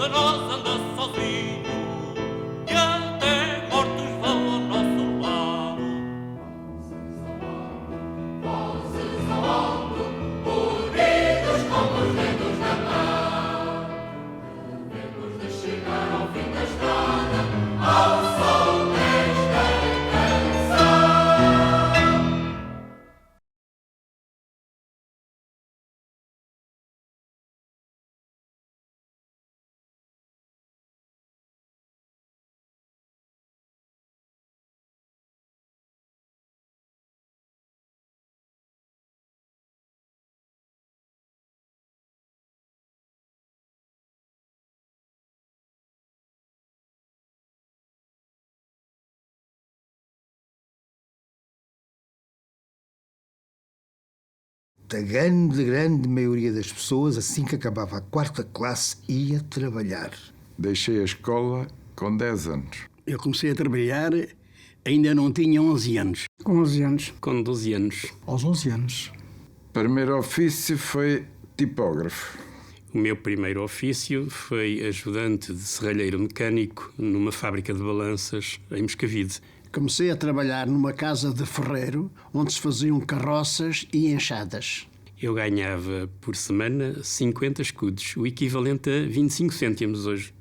de nós anda sozinho e até mortos vão ao nosso lado. Vozes ao alto, unidos como os dedos na mão, devemos de chegar ao fim da estrada, ao som desta canção. A grande maioria das pessoas, assim que acabava a quarta classe, ia trabalhar. Deixei a escola com 10 anos. Eu comecei a trabalhar, ainda não tinha 11 anos. Com 11 anos. Com 12 anos. Aos 11 anos. Primeiro ofício foi tipógrafo. O meu primeiro ofício foi ajudante de serralheiro mecânico numa fábrica de balanças em Moscavide. Comecei a trabalhar numa casa de ferreiro, onde se faziam carroças e enxadas. Eu ganhava por semana 50 escudos, o equivalente a 25 cêntimos hoje.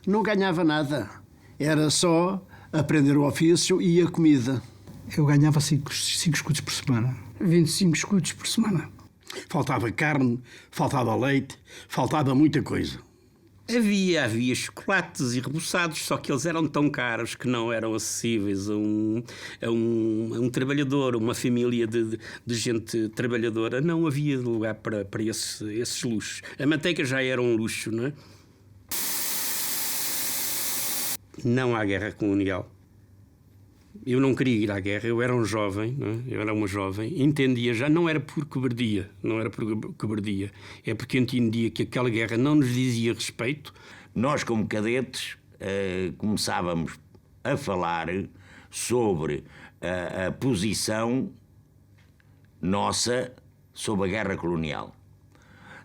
Não ganhava nada. Era só aprender o ofício e a comida. Eu ganhava 5 escudos por semana. 25 escudos por semana. Faltava carne, faltava leite, faltava muita coisa. Havia chocolates e reboçados, só que eles eram tão caros que não eram acessíveis a um trabalhador, uma família de gente trabalhadora. Não havia lugar para esses luxos. A manteiga já era um luxo, não é? Não há guerra colonial. Eu não queria ir à guerra, eu era um jovem, não é? Eu era uma jovem, entendia já, não era por cobardia, é porque entendia que aquela guerra não nos dizia respeito. Nós, como cadetes, começávamos a falar sobre a posição nossa sobre a guerra colonial.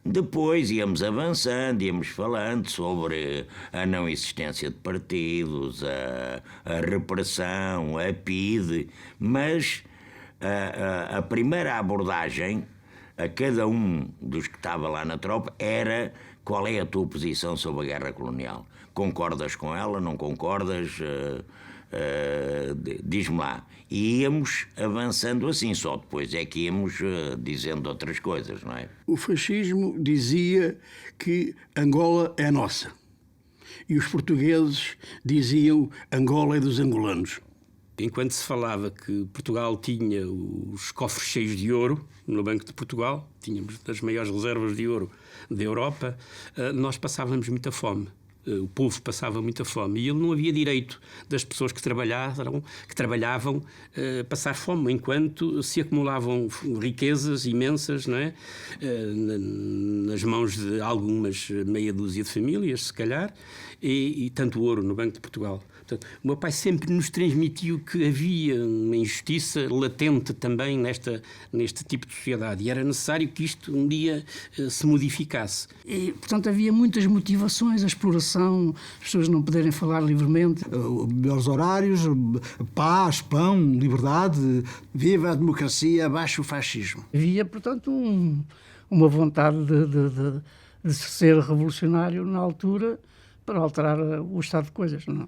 Depois íamos avançando, íamos falando sobre a não existência de partidos, a repressão, a PIDE, mas a primeira abordagem a cada um dos que estava lá na tropa era: qual é a tua posição sobre a guerra colonial? Concordas com ela, não concordas? Diz-me lá. E íamos avançando assim, só depois é que íamos dizendo outras coisas, não é? O fascismo dizia que Angola é nossa. E os portugueses diziam Angola é dos angolanos. Enquanto se falava que Portugal tinha os cofres cheios de ouro no Banco de Portugal, tínhamos das maiores reservas de ouro da Europa, nós passávamos muita fome. O povo passava muita fome e ele não havia direito das pessoas que trabalhavam passar fome, enquanto se acumulavam riquezas imensas, não é? Nas mãos de algumas meia dúzia de famílias, se calhar, e tanto ouro no Banco de Portugal. Portanto, o meu pai sempre nos transmitiu que havia uma injustiça latente também neste tipo de sociedade e era necessário que isto um dia se modificasse. E, portanto, havia muitas motivações, a exploração, as pessoas não poderem falar livremente. Melhores horários, paz, pão, liberdade. Viva a democracia, abaixo o fascismo. Havia, portanto, uma vontade de ser revolucionário na altura para alterar o estado de coisas, não é?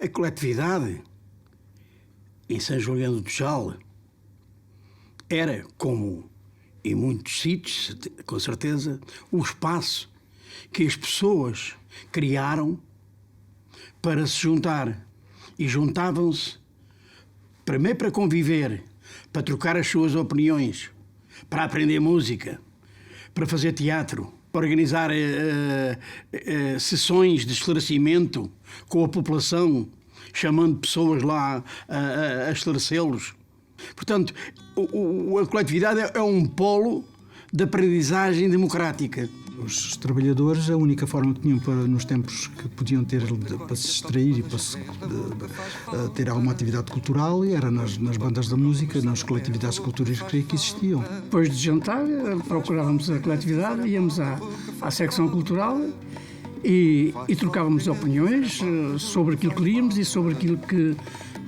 A coletividade em São Julião do Tujal era, como em muitos sítios, com certeza, o espaço que as pessoas criaram para se juntar. E juntavam-se primeiro para conviver, para trocar as suas opiniões, para aprender música, para fazer teatro, para organizar sessões de esclarecimento com a população, chamando pessoas lá a esclarecê-los. Portanto, a coletividade é um polo de aprendizagem democrática. Os trabalhadores, a única forma que tinham nos tempos que podiam ter para se distrair e para ter alguma atividade cultural era nas bandas da música, nas coletividades de cultura e recreio que existiam. Depois de jantar, procurávamos a coletividade, íamos à secção cultural e trocávamos opiniões sobre aquilo que líamos e sobre aquilo que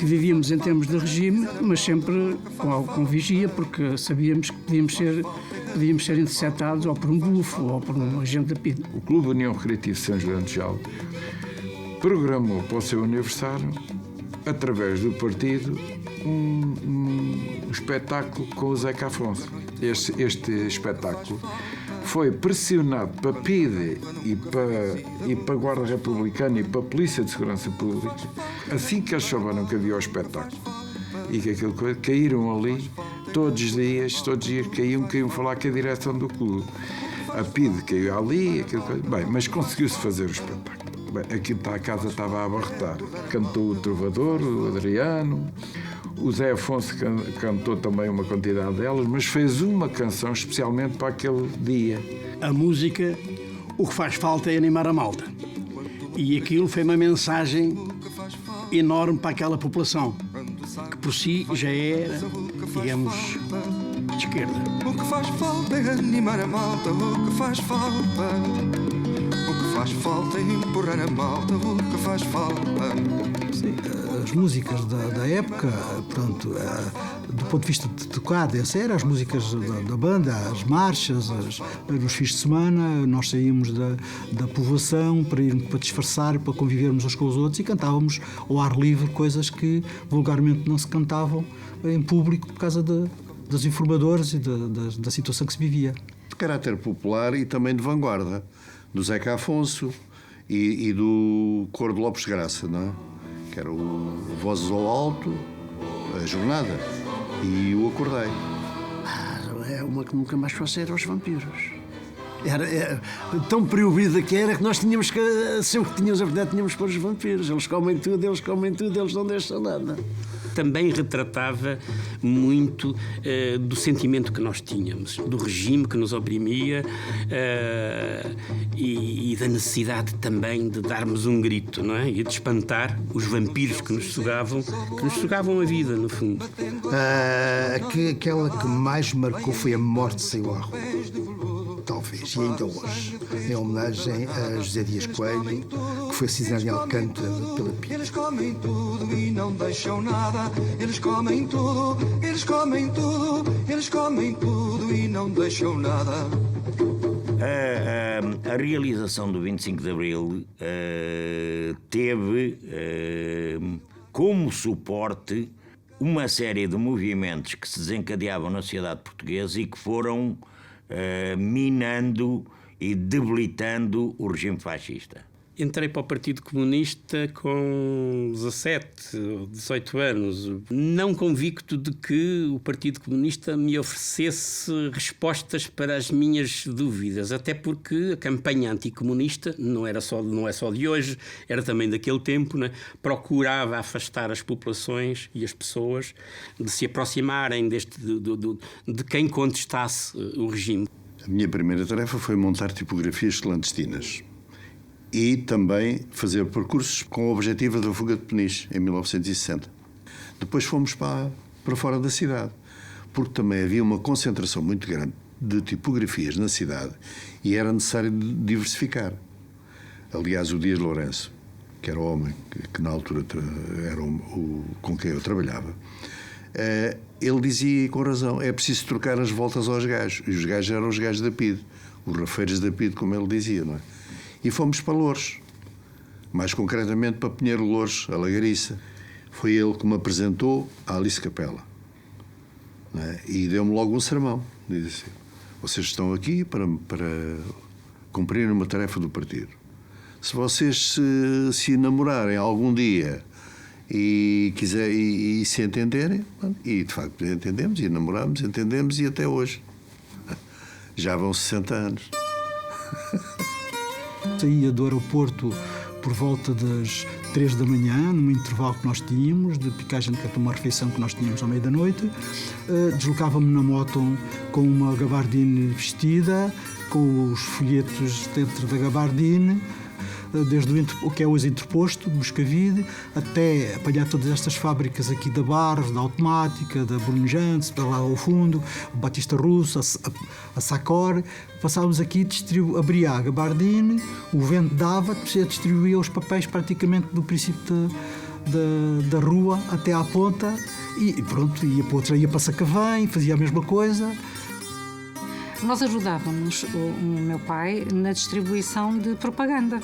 vivíamos em termos de regime, mas sempre com vigia, porque sabíamos que podíamos ser interceptados ou por um bufo ou por um agente da PIDE. O Clube União Recreativa São Julião do Tchal programou para o seu aniversário, através do partido, um espetáculo com o Zeca Afonso. Este espetáculo foi pressionado para a PIDE e para a Guarda Republicana e para a Polícia de Segurança Pública. Assim que eles souberam que havia o espetáculo e que aquilo caíram ali, todos os dias caíam falar com a direção do clube. A PIDE caiu ali, bem, mas conseguiu-se fazer o espetáculo. Bem, aqui a casa estava a abarrotar. Cantou o Trovador, o Adriano, o Zé Afonso cantou também uma quantidade delas, mas fez uma canção especialmente para aquele dia. A música, o que faz falta é animar a malta. E aquilo foi uma mensagem enorme para aquela população, que por si já era, digamos, de esquerda. O que faz falta é animar a malta, o que faz falta. O que faz falta é empurrar a malta, o que faz falta. Sim, as músicas da época, pronto, do ponto de vista de tocada, essas eram as músicas da banda, as marchas, nos fins de semana, nós saímos da povoação para disfarçar, para convivermos uns com os outros e cantávamos ao ar livre coisas que vulgarmente não se cantavam em público por causa dos informadores e da situação que se vivia. De caráter popular e também de vanguarda, do Zeca Afonso e do Coro de Lopes de Graça, não é? Que era o Vozes ao Alto, a Jornada e o Acordei. É uma que nunca mais fosse era os vampiros. Era tão proibida que era que nós tínhamos que, sempre que tínhamos a verdade, tínhamos que pôr os vampiros. Eles comem tudo, eles não deixam nada. Também retratava muito do sentimento que nós tínhamos, do regime que nos oprimia e da necessidade também de darmos um grito, não é? E de espantar os vampiros que nos sugavam a vida, no fundo. Aquela que mais marcou foi a morte saiu à rua. Talvez, e ainda hoje, em homenagem a José Dias Coelho, que foi assassinado em Alcântara pela PIDE. Eles comem tudo e não deixam nada. Eles comem tudo, eles comem tudo, eles comem tudo e não deixam nada. A realização do 25 de Abril teve como suporte uma série de movimentos que se desencadeavam na sociedade portuguesa e que foram minando e debilitando o regime fascista. Entrei para o Partido Comunista com 17 ou 18 anos, não convicto de que o Partido Comunista me oferecesse respostas para as minhas dúvidas, até porque a campanha anticomunista não é só de hoje, era também daquele tempo, né? Procurava afastar as populações e as pessoas de se aproximarem de quem contestasse o regime. A minha primeira tarefa foi montar tipografias clandestinas e também fazer percursos com o objetivo da fuga de Peniche, em 1960. Depois fomos para fora da cidade, porque também havia uma concentração muito grande de tipografias na cidade e era necessário diversificar. Aliás, o Dias Lourenço, que era o homem que na altura era com quem eu trabalhava, ele dizia com razão, é preciso trocar as voltas aos gajos. E os gajos eram os gajos da PIDE, os rafeiros da PIDE, como ele dizia, não é? E fomos para Loures, mais concretamente para Pinheiro de Loures, a Lagariça. Foi ele que me apresentou a Alice Capela, não é? E deu-me logo um sermão. Diz assim, vocês estão aqui para cumprir uma tarefa do partido. Se vocês se namorarem algum dia e se entenderem, e de facto entendemos, e namoramos, entendemos, e até hoje. Já vão 60 anos. Saía do aeroporto por volta das 3 da manhã, num intervalo que nós tínhamos, de picagem de cartão, uma refeição que nós tínhamos à meia da noite. Deslocava-me na moto com uma gabardine vestida, com os folhetos dentro da gabardine, desde o que é hoje interposto, de Moscavide, até apanhar todas estas fábricas aqui da Barros, da Automática, da Bruno Jantes, para lá ao fundo, o Batista Russo, a Sacor. Passávamos aqui, abria a gabardine, o vento dava, distribuía os papéis praticamente do princípio da rua até à ponta e pronto, ia para outra, ia para Sacavém, fazia a mesma coisa. Nós ajudávamos o meu pai na distribuição de propaganda.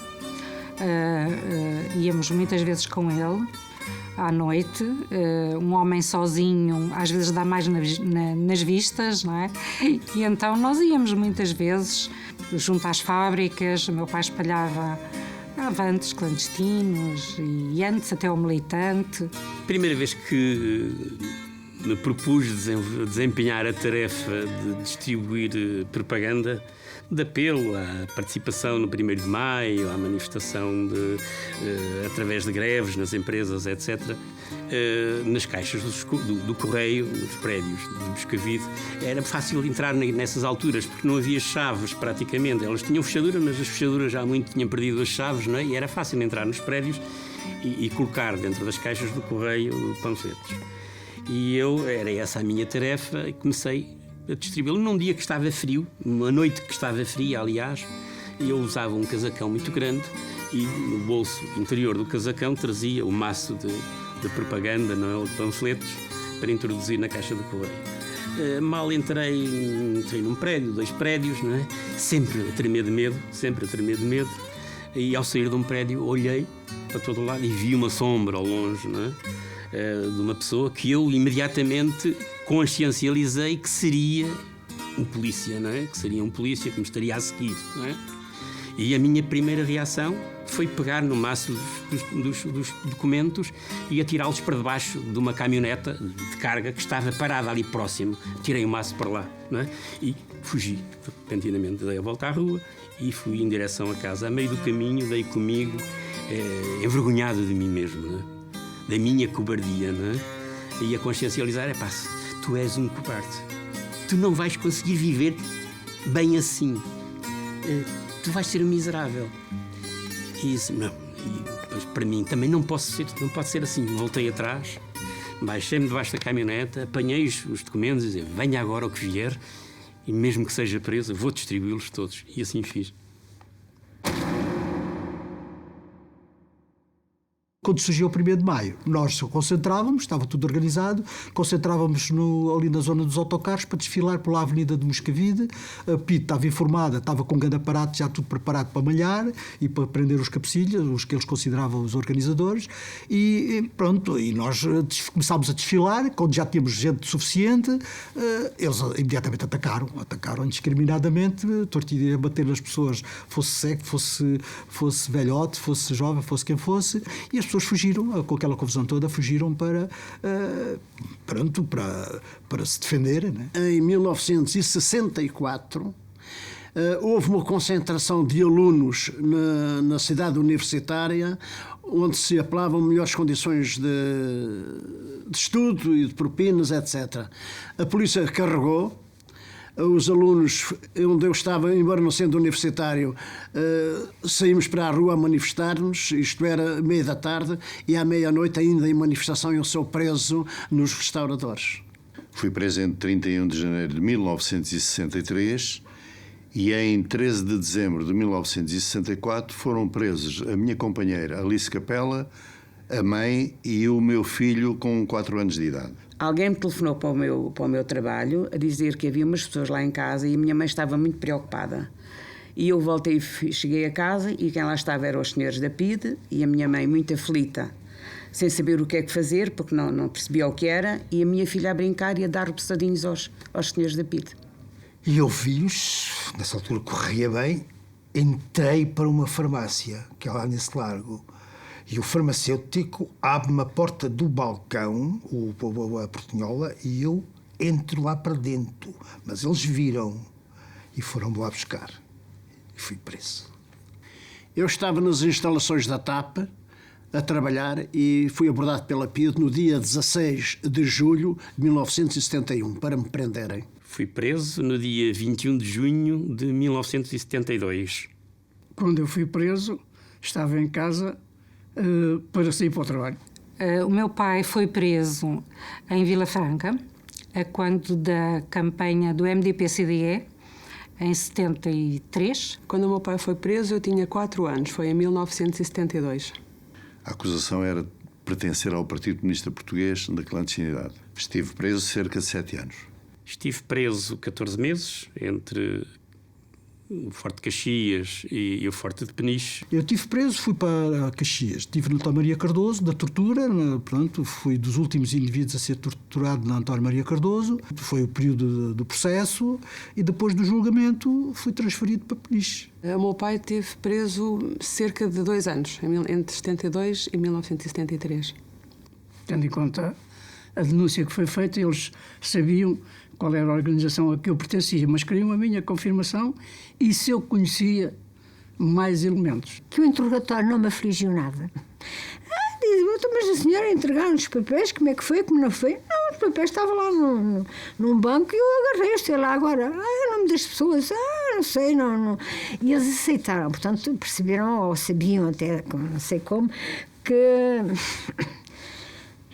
Íamos muitas vezes com ele à noite, um homem sozinho às vezes dá mais nas vistas, não é? E então nós íamos muitas vezes junto às fábricas, o meu pai espalhava avantes clandestinos e antes até o militante. Primeira vez que me propus desempenhar a tarefa de distribuir propaganda de apelo à participação no 1º de Maio, à manifestação através de greves nas empresas, etc., nas caixas do correio, nos prédios de Moscavide. Era fácil entrar nessas alturas, porque não havia chaves praticamente. Elas tinham fechadura, mas as fechaduras já há muito tinham perdido as chaves, não é? E era fácil entrar nos prédios e colocar dentro das caixas do correio panfletos. E era essa a minha tarefa, e comecei a distribuí-lo num dia que estava frio, numa noite que estava fria, aliás, e eu usava um casacão muito grande e no bolso interior do casacão trazia o maço de propaganda, não é, de panfletos, para introduzir na caixa do correio. Mal entrei num prédio, 2 prédios, não é? Sempre a tremer de medo, e ao sair de um prédio olhei para todo lado e vi uma sombra ao longe, não é? De uma pessoa que eu imediatamente consciencializei que seria um polícia, não é? Que seria um polícia que me estaria a seguir, não é? E a minha primeira reação foi pegar no maço dos documentos e atirá-los para debaixo de uma caminhoneta de carga que estava parada ali próximo. Tirei o maço para lá, não é? E fugi. Repentinamente dei a volta à rua e fui em direção a casa. A meio do caminho dei comigo, envergonhado de mim mesmo, não é? Da minha cobardia, não é? E a consciencializar, tu és um cobarde. Tu não vais conseguir viver bem assim. Tu vais ser um miserável. E isso, não. E, para mim também não pode ser assim. Voltei atrás, baixei-me debaixo da caminhoneta, apanhei os documentos e disse, venha agora o que vier, e mesmo que seja preso, vou distribuí-los todos. E assim fiz. Quando surgiu o 1º de Maio, nós concentrávamos, estava tudo organizado, concentrávamos ali na zona dos autocarros para desfilar pela Avenida de Moscavide. A PIDE estava informada, estava com um grande aparato, já tudo preparado para malhar e para prender os cabecilhas, os que eles consideravam os organizadores, e pronto, e nós começámos a desfilar, quando já tínhamos gente suficiente, eles imediatamente atacaram indiscriminadamente, tortilha a bater nas pessoas, fosse cego, fosse velhote, fosse jovem, fosse quem fosse, e as pessoas fugiram, com aquela confusão toda, fugiram para se defender, né? Em 1964 houve uma concentração de alunos na cidade universitária onde se apelavam melhores condições de estudo e de propinas, etc. A polícia carregou. Os alunos, onde eu estava, embora não sendo universitário, saímos para a rua a manifestar-nos, isto era meia da tarde, e à meia-noite ainda em manifestação eu sou preso nos restauradores. Fui preso em 31 de janeiro de 1963 e em 13 de dezembro de 1964 foram presos a minha companheira Alice Capela, a mãe e o meu filho com 4 anos de idade. Alguém me telefonou para o meu trabalho a dizer que havia umas pessoas lá em casa e a minha mãe estava muito preocupada. E eu voltei, cheguei a casa e quem lá estava eram os senhores da PIDE e a minha mãe muito aflita, sem saber o que é que fazer, porque não percebia o que era, e a minha filha a brincar e a dar pesadinhos aos senhores da PIDE. E eu vi-os, nessa altura corria bem, entrei para uma farmácia, que é lá nesse largo. E o farmacêutico abre-me a porta do balcão, a portinhola, e eu entro lá para dentro. Mas eles viram e foram-me lá buscar. E fui preso. Eu estava nas instalações da TAP, a trabalhar e fui abordado pela PIDE no dia 16 de julho de 1971 para me prenderem. Fui preso no dia 21 de junho de 1972. Quando eu fui preso, estava em casa para sair para o trabalho. O meu pai foi preso em Vila Franca, a quando da campanha do MDP-CDE, em 73. Quando o meu pai foi preso, eu tinha 4 anos, foi em 1972. A acusação era pertencer ao Partido Comunista Português da clandestinidade. Estive preso cerca de 7 anos. Estive preso 14 meses, entre o Forte de Caxias e o Forte de Peniche. Eu estive preso, fui para Caxias. Estive no António Maria Cardoso, da tortura. Pronto, fui dos últimos indivíduos a ser torturado na António Maria Cardoso. Foi o período do processo e depois do julgamento fui transferido para Peniche. O meu pai esteve preso cerca de 2 anos, entre 72 e 1973. Tendo em conta a denúncia que foi feita, eles sabiam qual era a organização a que eu pertencia, mas queriam a minha confirmação e se eu conhecia mais elementos. Que o interrogatório não me afligiu nada. Diz, mas a senhora entregaram os papéis, como é que foi, como não foi? Não, os papéis estavam lá num banco e eu agarrei, sei lá agora. O nome das pessoas, não sei, não. E eles aceitaram, portanto, perceberam, ou sabiam até, não sei como, que...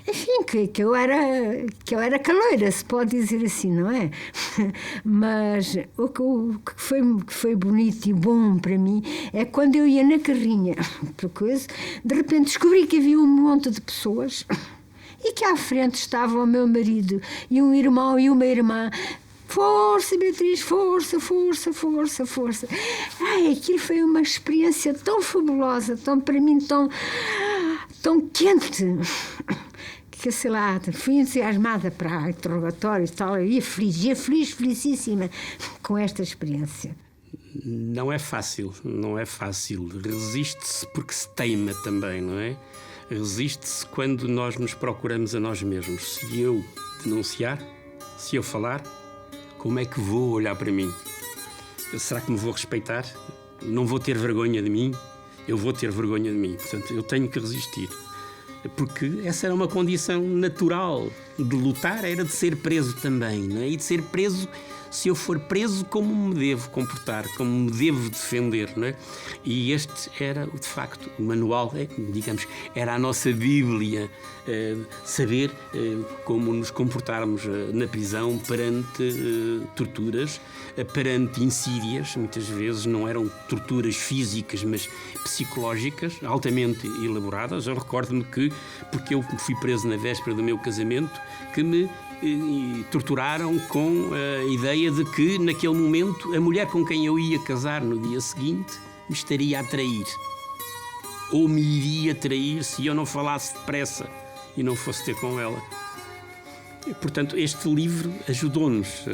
Enfim, que eu era caloira, se pode dizer assim, não é? Mas o que foi bonito e bom para mim é quando eu ia na carrinha, de repente descobri que havia um monte de pessoas e que à frente estava o meu marido e um irmão e uma irmã. Força, Beatriz, força, força, força, força. Ai, aquilo foi uma experiência tão fabulosa, para mim, tão quente. Que, sei lá, fui entusiasmada para o interrogatório e tal, eu ia feliz, felicíssima com esta experiência. Não é fácil. Resiste-se porque se teima também, não é? Resiste-se quando nós nos procuramos a nós mesmos. Se eu denunciar, se eu falar, como é que vou olhar para mim? Será que me vou respeitar? Não vou ter vergonha de mim? Eu vou ter vergonha de mim. Portanto, eu tenho que resistir. Porque essa era uma condição natural de lutar, era de ser preso também, não é? E de ser preso, se eu for preso, como me devo comportar, como me devo defender, não é? E este era, de facto, o manual, digamos, era a nossa Bíblia, saber como nos comportarmos na prisão perante torturas, perante insídias, muitas vezes não eram torturas físicas, mas psicológicas, altamente elaboradas. Eu recordo-me que, porque eu fui preso na véspera do meu casamento, que me torturaram com a ideia de que, naquele momento, a mulher com quem eu ia casar no dia seguinte me estaria a trair. Ou me iria trair se eu não falasse depressa e não fosse ter com ela. E, portanto, este livro ajudou-nos,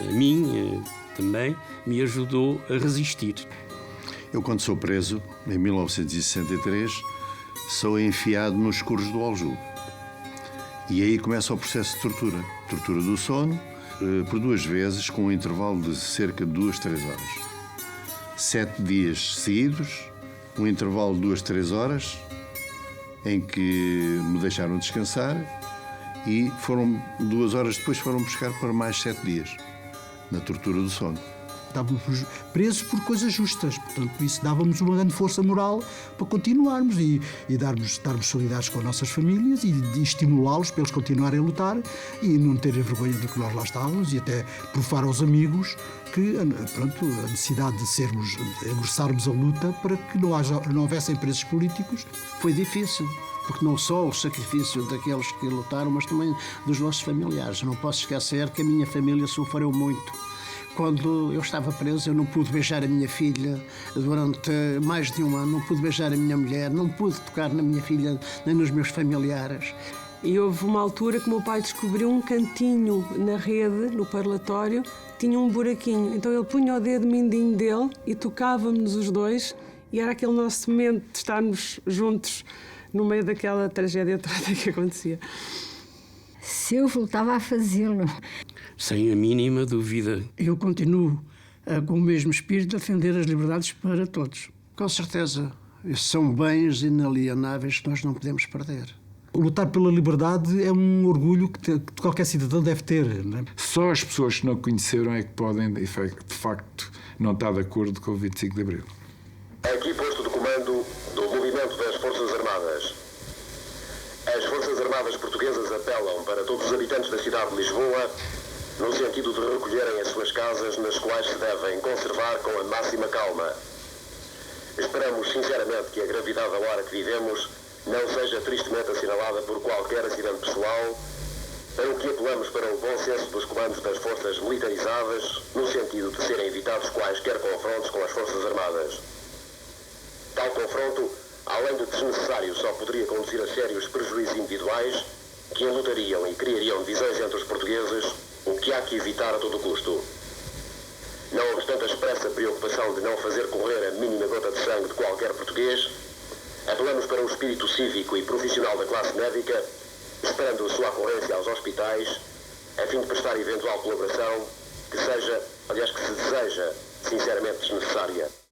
a mim também, me ajudou a resistir. Eu, quando sou preso, em 1963, sou enfiado nos escuros do Aljube. E aí começa o processo de tortura. Tortura do sono, por 2 vezes, com um intervalo de cerca de 2-3 horas. 7 dias seguidos, um intervalo de 2-3 horas, em que me deixaram descansar e 2 horas depois foram buscar para mais 7 dias, na tortura do sono. Estávamos presos por coisas justas, portanto, isso dava-nos uma grande força moral para continuarmos e darmos solidários com as nossas famílias e estimulá-los para eles continuarem a lutar e não terem vergonha de que nós lá estávamos e até provar aos amigos que, pronto, a necessidade de aguçarmos a luta para que não houvessem presos políticos. Foi difícil, porque não só o sacrifício daqueles que lutaram, mas também dos nossos familiares. Não posso esquecer que a minha família sofreu muito. Quando eu estava preso, eu não pude beijar a minha filha durante mais de 1 ano, não pude beijar a minha mulher, não pude tocar na minha filha nem nos meus familiares. E houve uma altura que o meu pai descobriu um cantinho na rede, no parlatório, tinha um buraquinho. Então ele punha o dedo mindinho dele e tocávamos os dois e era aquele nosso momento de estarmos juntos no meio daquela tragédia toda que acontecia. Se eu voltava a fazê-lo. Sem a mínima dúvida. Eu continuo com o mesmo espírito de defender as liberdades para todos. Com certeza. Esses são bens inalienáveis que nós não podemos perder. Lutar pela liberdade é um orgulho que qualquer cidadão deve ter. Não é? Só as pessoas que não conheceram é que podem, de facto, não estar de acordo com o 25 de Abril. Aqui posto de comando do movimento das Forças Armadas. As Forças Armadas portuguesas apelam para todos os habitantes da cidade de Lisboa no sentido de recolherem as suas casas, nas quais se devem conservar com a máxima calma. Esperamos sinceramente que a gravidade da hora que vivemos não seja tristemente assinalada por qualquer acidente pessoal, para o que apelamos para o bom senso dos comandos das forças militarizadas, no sentido de serem evitados quaisquer confrontos com as Forças Armadas. Tal confronto, além de desnecessário, só poderia conduzir a sérios prejuízos individuais que enlutariam e criariam divisões entre os portugueses, o que há que evitar a todo custo. Não obstante a expressa preocupação de não fazer correr a mínima gota de sangue de qualquer português, apelamos para o espírito cívico e profissional da classe médica, esperando a sua ocorrência aos hospitais, a fim de prestar eventual colaboração que seja, aliás que se deseja, sinceramente desnecessária.